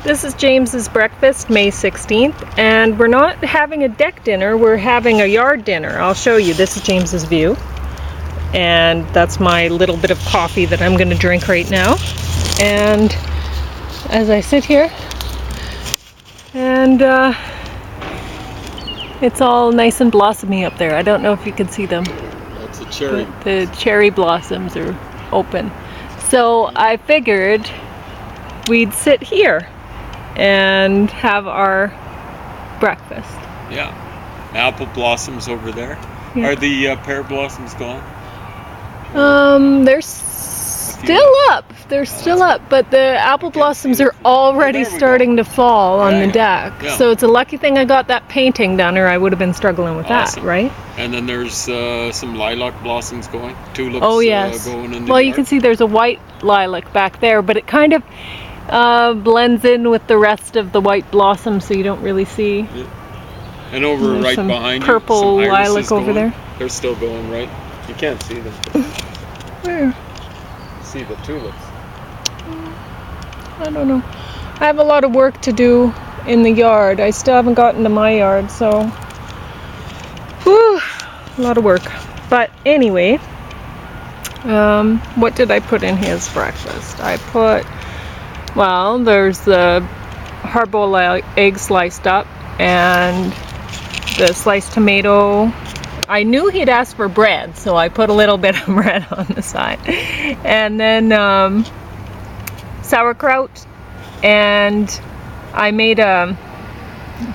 This is James's breakfast, May 16th, and we're not having a deck dinner, we're having a yard dinner. I'll show you. This is James's view, and that's my little bit of coffee that I'm going to drink right now. And as I sit here, and it's all nice and blossomy up there. I don't know if you can see them. That's a cherry. The cherry blossoms are open. So I figured we'd sit here and have our breakfast. Yeah. Apple blossoms over there. Yeah. Are the pear blossoms gone? They're still up. They're still up, but the apple blossoms are already starting to fall on the deck. Yeah. So it's a lucky thing I got that painting done, or I would have been struggling with that, right? And then there's some lilac blossoms going. Tulips going in the Well, you can see there's a white lilac back there, but it kind of blends in with the rest of the white blossom, so you don't really see. Yeah. And over right behind you, purple lilac over there. They're still going, right? You can't see them. Where? See the tulips. I don't know. I have a lot of work to do in the yard. I still haven't gotten to my yard, so whew, a lot of work. But anyway, what did I put in his breakfast? I put, well, there's the hard-boiled egg sliced up and the sliced tomato. I knew he'd asked for bread, so I put a little bit of bread on the side. And then sauerkraut, and I made a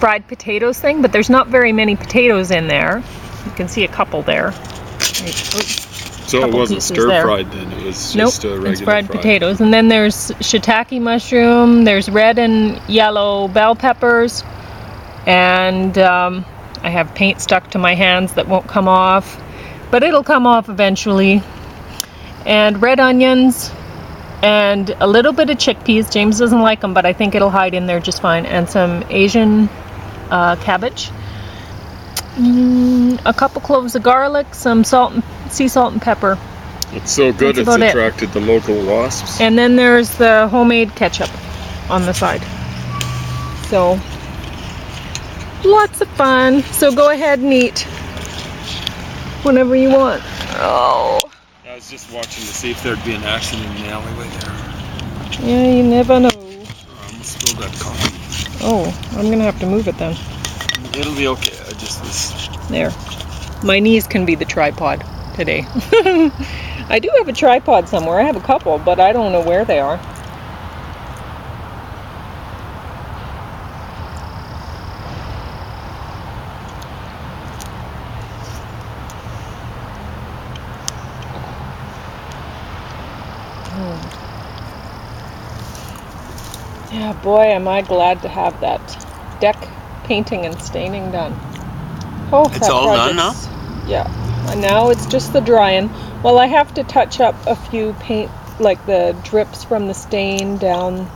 fried potatoes thing, but there's not very many potatoes in there. You can see a couple there. So it wasn't stir-fried then, it was just a regular it's fried potatoes. And then there's shiitake mushroom, there's red and yellow bell peppers, and I have paint stuck to my hands that won't come off, but it'll come off eventually. And red onions, and a little bit of chickpeas. James doesn't like them, but I think it'll hide in there just fine. And some Asian cabbage. A couple cloves of garlic, some sea salt and pepper. It's so good it's attracted the local wasps. And then there's the homemade ketchup on the side. So lots of fun. So go ahead and eat whenever you want. Oh. I was just watching to see if there'd be an accident in the alleyway there. Yeah, you never know. I almost spilled that coffee. Oh, I'm gonna have to move it then. It'll be okay. I just was... There. My knees can be the tripod today. I do have a tripod somewhere. I have a couple, but I don't know where they are. Yeah, boy, am I glad to have that deck painting and staining done. Oh, it's all done now? Yeah, and now it's just the drying. Well, I have to touch up a few paint, like the drips from the stain down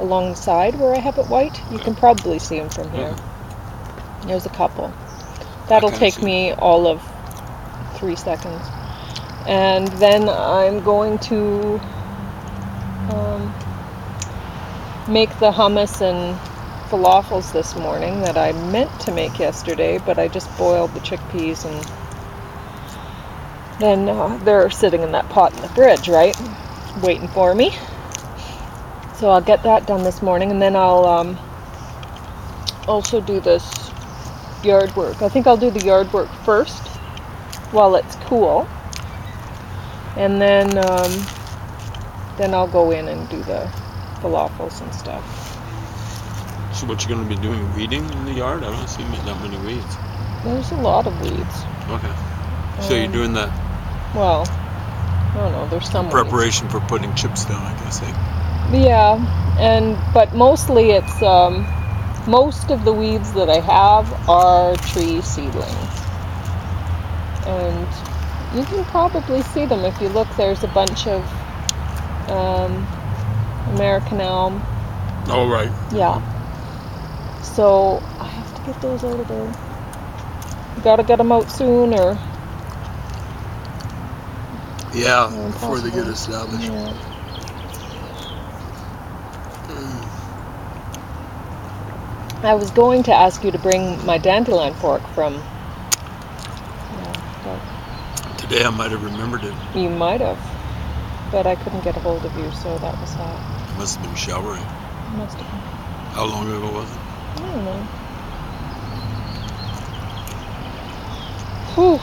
along the side where I have it white. You can probably see them from here. There's a couple. That'll take me all of 3 seconds. And then I'm going to make the hummus and falafels this morning that I meant to make yesterday, but I just boiled the chickpeas, and then they're sitting in that pot in the fridge, right, waiting for me. So I'll get that done this morning, and then I'll also do this yard work. I think I'll do the yard work first while it's cool, and then I'll go in and do the falafels and stuff. So what, you're going to be doing, weeding in the yard? I don't see that many weeds. There's a lot of weeds. Okay. So you're doing that? Well, I don't know, there's some preparation for putting chips down, I guess. Yeah, but mostly it's, most of the weeds that I have are tree seedlings. And you can probably see them if you look. There's a bunch of American elm. Oh, right. Yeah. So I have to get those out of there. Gotta get them out soon, or... Yeah, before they get established. Yeah. I was going to ask you to bring my dandelion fork from. Today I might have remembered it. You might have, but I couldn't get a hold of you, so that was that. Must have been showering. Must have been. How long ago was it? I don't know. Whew.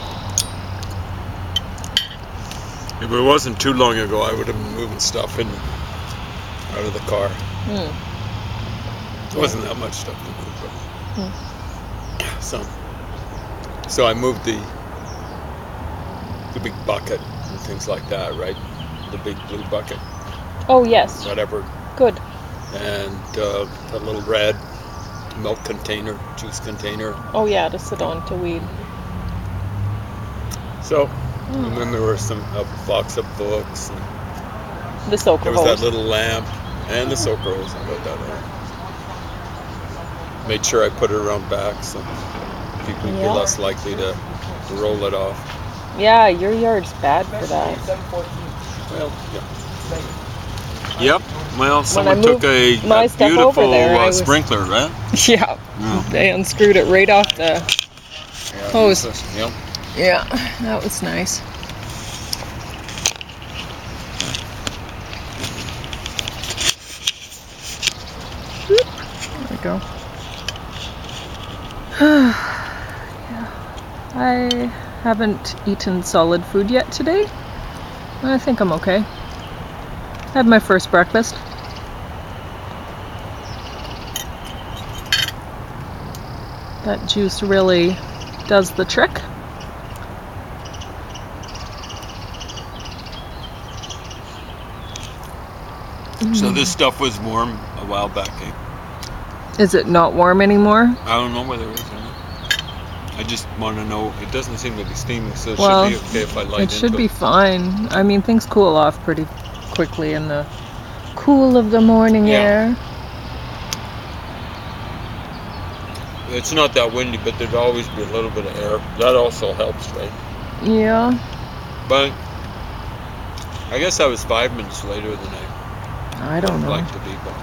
If it wasn't too long ago, I would have been moving stuff in out of the car. It wasn't that much stuff to move, but some. So I moved the big bucket and things like that, right? The big blue bucket. Oh yes. Whatever. Good. And that little red milk container, juice container. Oh yeah, to sit on to weed. So, and then there were a box of books. And the soaker there was hose. that little lamp and the soaker hose. I got that out. Made sure I put it around back so people would be less likely to roll it off. Yeah, your yard's bad for that. Well, yeah. Yep. Well, someone moved took a my stuff beautiful over there, I was- sprinkler, right? Yeah. They unscrewed it right off the hose. Yep. Yeah, that was nice. There we go. Yeah. I haven't eaten solid food yet today. I think I'm okay. I had my first breakfast. That juice really does the trick. So this stuff was warm a while back, eh? Is it not warm anymore? I don't know whether it is or not. I just want to know. It doesn't seem to be steaming, so it Well, should be okay if I light it into should be fine. I mean, things cool off pretty quickly in the cool of the morning air. It's not that windy, but there'd always be a little bit of air. That also helps, right? Yeah. But I guess I was 5 minutes later than I don't know. like to be, but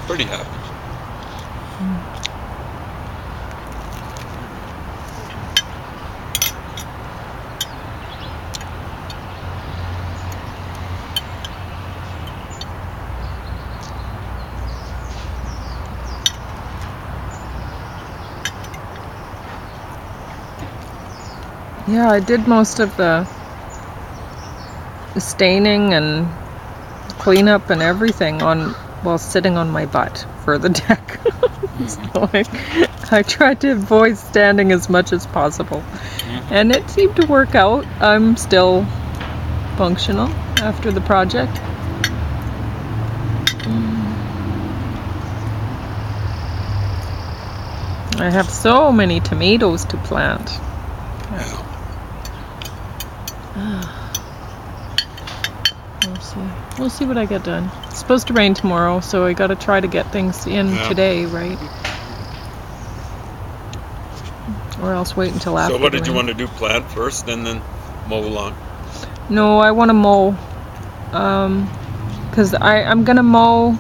pretty happy. Yeah, I did most of the staining and cleanup and everything while sitting on my butt for the deck. So I tried to avoid standing as much as possible. And it seemed to work out. I'm still functional after the project. I have so many tomatoes to plant. We'll see what I get done. It's supposed to rain tomorrow, so I gotta try to get things in today, right? Or else wait until after. So what the did you rain. want to do? Plant first, and then mow along? No, I want to mow. Because I'm gonna mow.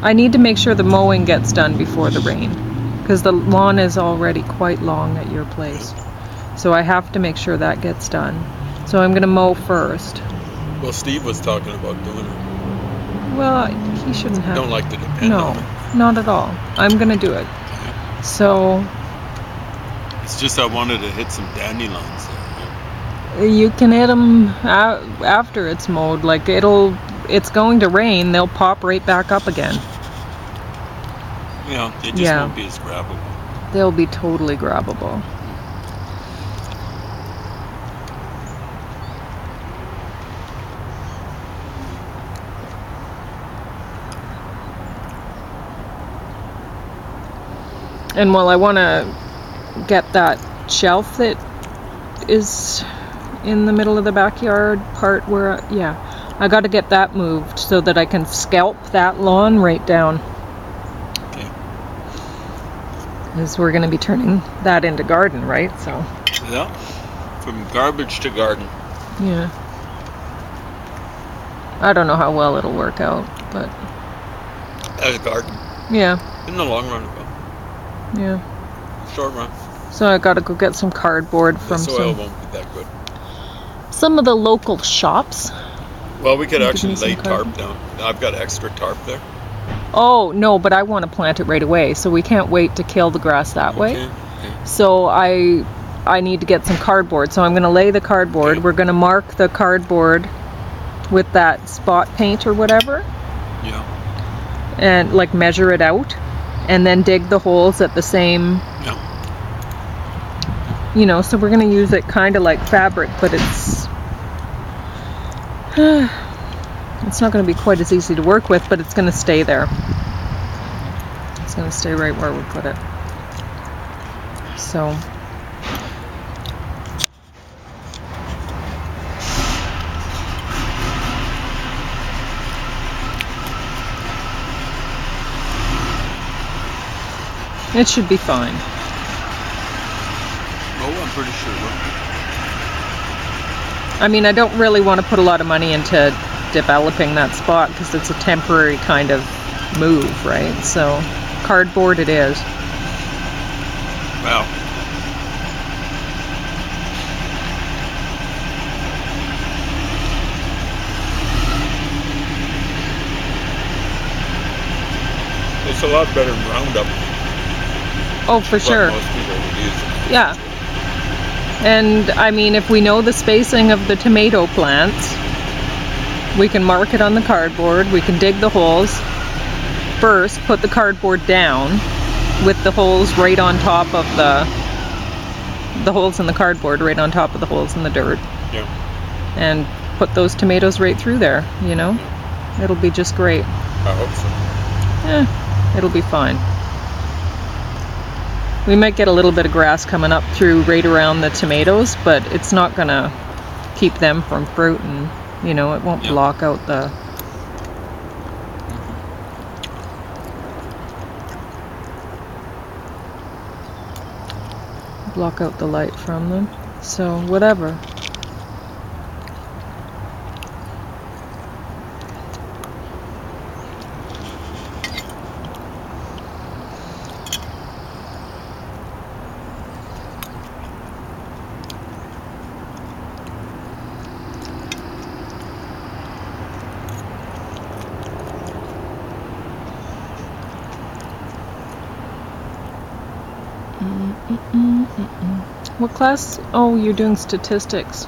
I need to make sure the mowing gets done before the rain. Because the lawn is already quite long at your place. So I have to make sure that gets done. So I'm gonna mow first. Well, Steve was talking about doing it. Well, he shouldn't have. Don't like to depend on it. No, not at all. I'm gonna do it. So It's just I wanted to hit some dandelions there. you can hit them after it's mowed. Like it's going to rain. They'll pop right back up again. Yeah, they just won't be as grabbable. They'll be totally grabbable. And while I want to get that shelf that is in the middle of the backyard part where, I got to get that moved so that I can scalp that lawn right down. Okay. Because we're going to be turning that into garden, right? So. Yeah, from garbage to garden. Yeah. I don't know how well it'll work out, but. As a garden. Yeah. In the long run, it will. Yeah. Short run. So I gotta go get some cardboard from The soil won't be that good. some of the local shops. Well, we could Give actually me some lay tarp cardboard. down. I've got extra tarp there. Oh, no, but I want to plant it right away, so we can't wait to kill the grass that way. Okay. So I need to get some cardboard. So I'm going to lay the cardboard. Okay. We're going to mark the cardboard with that spot paint or whatever. Yeah. And like measure it out and then dig the holes at the same, Yeah. you know, so we're going to use it kind of like fabric, but it's it's not going to be quite as easy to work with, but it's going to stay there. It's going to stay right where we put it. So it should be fine. Oh, I'm pretty sure. I mean, I don't really want to put a lot of money into developing that spot because it's a temporary kind of move, right? So cardboard it is. Wow. It's a lot better than Roundup. Oh, for sure. Most people would use it. Yeah. And I mean, if we know the spacing of the tomato plants, we can mark it on the cardboard. We can dig the holes first, put the cardboard down with the holes right on top of the holes in the cardboard right on top of the holes in the dirt. Yeah. And put those tomatoes right through there, you know? Yeah. It'll be just great. I hope so. It'll be fine. We might get a little bit of grass coming up through right around the tomatoes, but it's not gonna keep them from fruiting. You know, it won't block out the... block out the light from them. So, whatever. What class? Oh, you're doing statistics.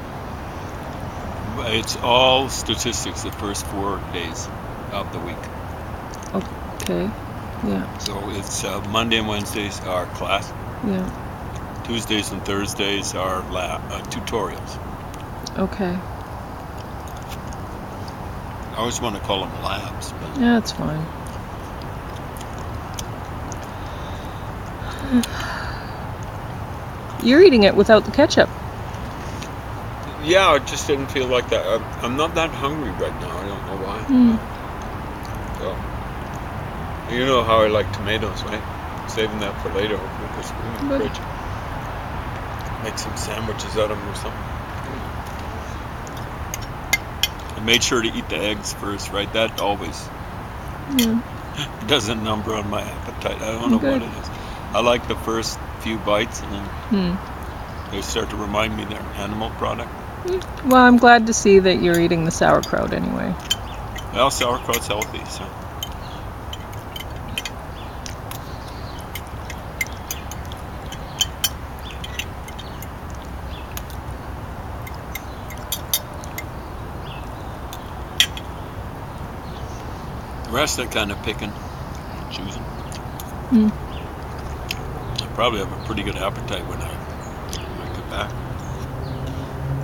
It's all statistics the first 4 days of the week. Okay. Yeah. So it's Monday and Wednesdays are class. Yeah. Tuesdays and Thursdays are tutorials. Okay. I always want to call them labs. But Yeah, that's fine. You're eating it without the ketchup. yeah, I just didn't feel like that. I'm not that hungry right now. I don't know why. So, you know how I like tomatoes, right? Saving that for later. Because in the fridge. Make some sandwiches out of them or something. I made sure to eat the eggs first, right? That always doesn't number on my appetite. I don't know what it is. I like the first few bites, and then they start to remind me they're animal product. Well, I'm glad to see that you're eating the sauerkraut anyway. Well, sauerkraut's healthy, so. The rest I kind of picking, choosing. I probably have a pretty good appetite when I get back.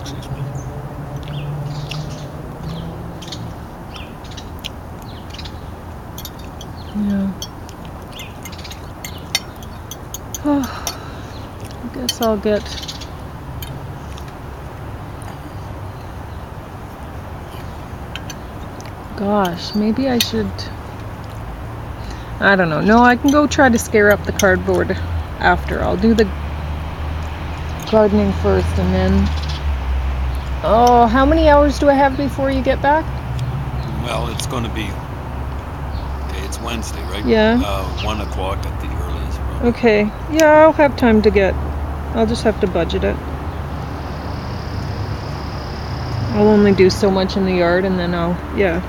Excuse me. Yeah. Oh, I guess I'll get... Gosh, maybe I should... I don't know. No, I can go try to scare up the cardboard after. I'll do the gardening first and then... Oh, how many hours do I have before you get back? Well, it's going to be... Okay, it's Wednesday, right? Yeah. 1 o'clock at the earliest, probably. Okay, yeah, I'll have time to get, I'll just have to budget it. I'll only do so much in the yard and then I'll, yeah.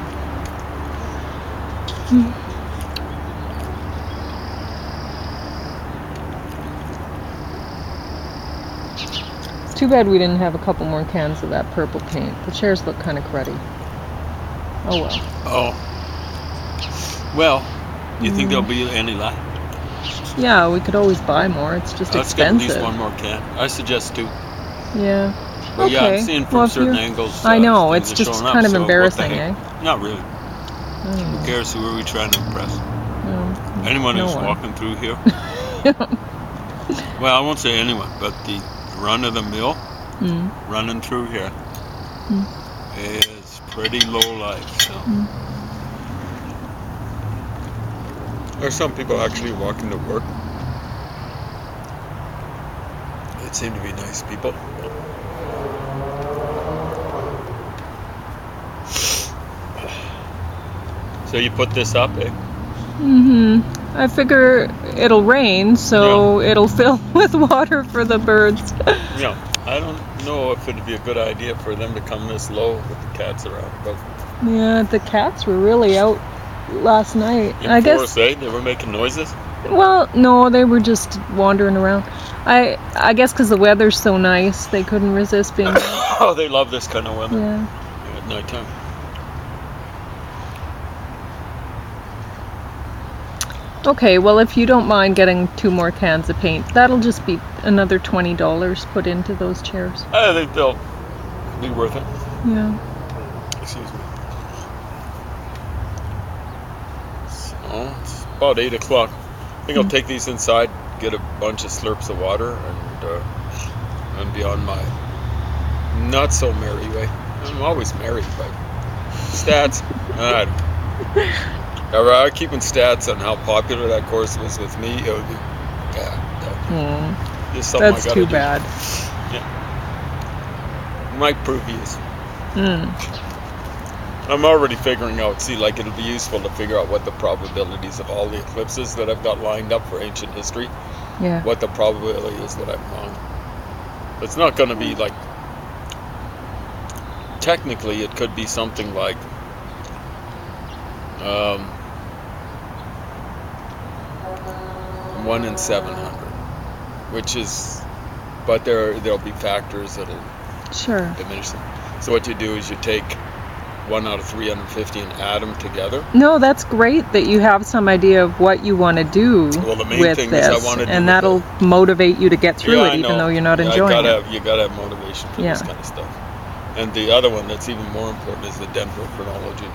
It's too bad we didn't have a couple more cans of that purple paint. The chairs look kind of cruddy. Oh well. Oh. Well, do you think there'll be any left? Yeah, we could always buy more. It's just Let's get at expensive. least one more can. I suggest 2. Yeah. But okay. yeah, I'm seeing from certain angles. I know, things it's are just showing kind up, of so embarrassing, what the eh? heck? Not really. Who cares? Who are we trying to impress? Anyone who's walking through here? Well, I won't say anyone, but the run-of-the-mill running through here is pretty low life. So. There's some people actually walking to work. It seem to be nice people. So you put this up, eh? I figure it'll rain, so it'll fill with water for the birds. Yeah, I don't know if it'd be a good idea for them to come this low with the cats around. But yeah, the cats were really out last night. I guess they were making noises. Well, no, they were just wandering around. I guess because the weather's so nice, they couldn't resist being. Oh, they love this kind of weather. Yeah. At nighttime. Okay, well, if you don't mind getting 2 more cans of paint, that'll just be another $20 put into those chairs. I think they'll be worth it. Yeah. Excuse me. So, it's about 8 o'clock. I think I'll take these inside, get a bunch of slurps of water, and be on my not so merry way. I'm always merry, but stats, I don't know. I'm keeping stats on how popular that course was with me. It would be, just something That's I gotta too do. bad. Yeah. Might prove use. I'm already figuring out, like it'll be useful to figure out what the probabilities of all the eclipses that I've got lined up for ancient history, what the probability is that I'm wrong. It's not going to be like, technically it could be something like, 1 in 700, which is, but there'll be factors that'll diminish them. So what you do is you take 1 out of 350 and add them together. No, that's great that you have some idea of what you want to do the main with thing this, is I want to do and that'll motivate you to get through it, even though you're not enjoying it. You gotta have motivation for this kind of stuff. And the other one that's even more important is the dendrochronology.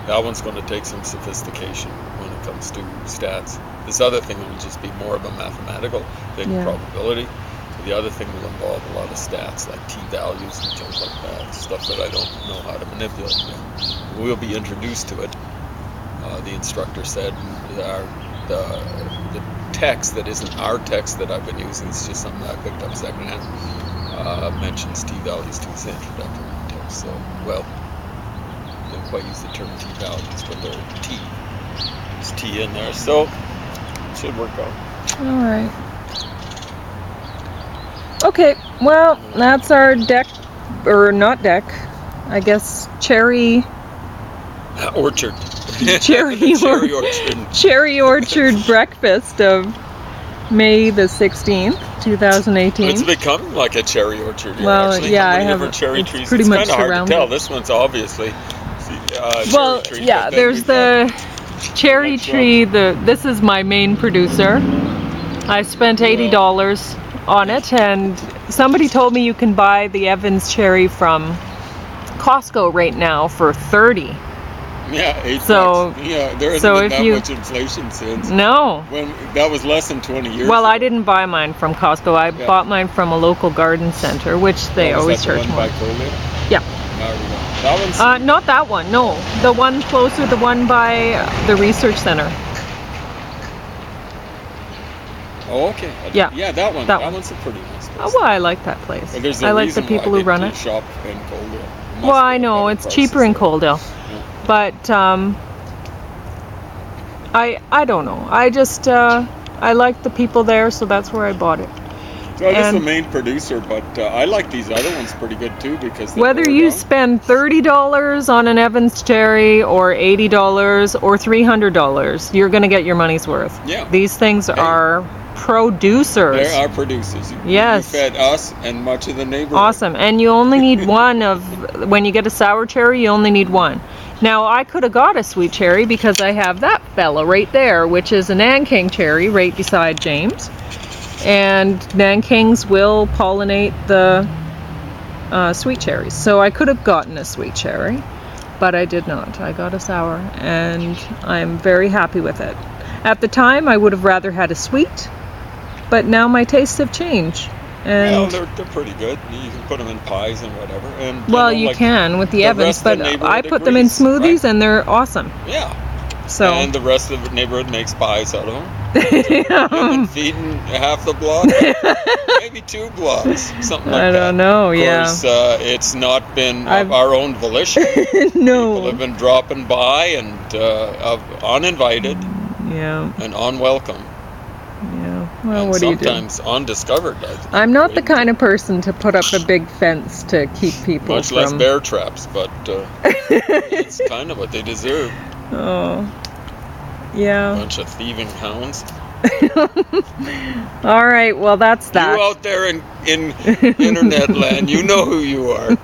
That one's going to take some sophistication when it comes to stats. This other thing will just be more of a mathematical thing, probability. The other thing will involve a lot of stats, like t-values and things like that, stuff that I don't know how to manipulate. We'll be introduced to it. The instructor said the text that isn't our text that I've been using, it's just something I picked up secondhand, mentions t-values to its introductory text. So, well, I don't quite use the term t-values, but there's t in there, so it should work out. All right. Okay, well, that's our deck, or not deck, I guess cherry orchard. Cherry orchard. Cherry orchard breakfast of May the 16th, 2018. It's becoming like a cherry orchard here, well, actually. yeah, How I many have different cherry trees. pretty it's much kind of hard to surrounded. tell. This one's obviously well, cherry trees, yeah, there's the cherry tree. This is my main producer. I spent $80 on it, and somebody told me you can buy the Evans cherry from Costco right now for $30. Yeah, $8. Yeah, there so hasn't been that much inflation since. No. When that was less than 20 years Well, ago. I didn't buy mine from Costco. I bought mine from a local garden center, which they always charge more. Yeah. That one's not that one. No, the one closer, the one by the research center. Oh, okay. Yeah. Yeah, that one. That one's a pretty nice place. Oh, well, I like that place. Well, I like the people who run it. Shop in Coaldale. Well, I know it's cheaper in Coaldale, but I don't know. I I liked the people there, so that's where I bought it. So I'm just the And- main producer, but I like these other ones pretty good too because they Whether pour you down. spend $30 on an Evans cherry or $80 or $300, you're going to get your money's worth. Yeah. These things Hey. are producers. They are producers. Yes. You fed us and much of the neighborhood. Awesome. And you only need one of, when you get a sour cherry, you only need one. Now, I could have got a sweet cherry because I have that fella right there, which is a Nanking cherry right beside James. And Nankings will pollinate the sweet cherries. So I could have gotten a sweet cherry, but I did not. I got a sour, and I'm very happy with it. At the time, I would have rather had a sweet, but now my tastes have changed. Well, And they're pretty good. You can put them in pies and whatever. And well, know, you like, can with the the Evans, rest of but the I neighborhood put them in agrees, smoothies, right? and they're awesome. Yeah. So And the rest of the neighborhood makes pies out of them. You've been feeding half the block, maybe 2 blocks, something like that. I don't know. Of Yeah. course, it's not been I've- of our own volition. People No. have been dropping by and uninvited Yeah. and unwelcome. Yeah. Well, and what do you do? sometimes undiscovered. I'm not the kind of person to put up a big fence to keep people Much from. less bear traps, but it's kind of what they deserve. Oh. Yeah. Bunch of thieving hounds. All right. Well, that's that. You out there in internet land, you know who you are.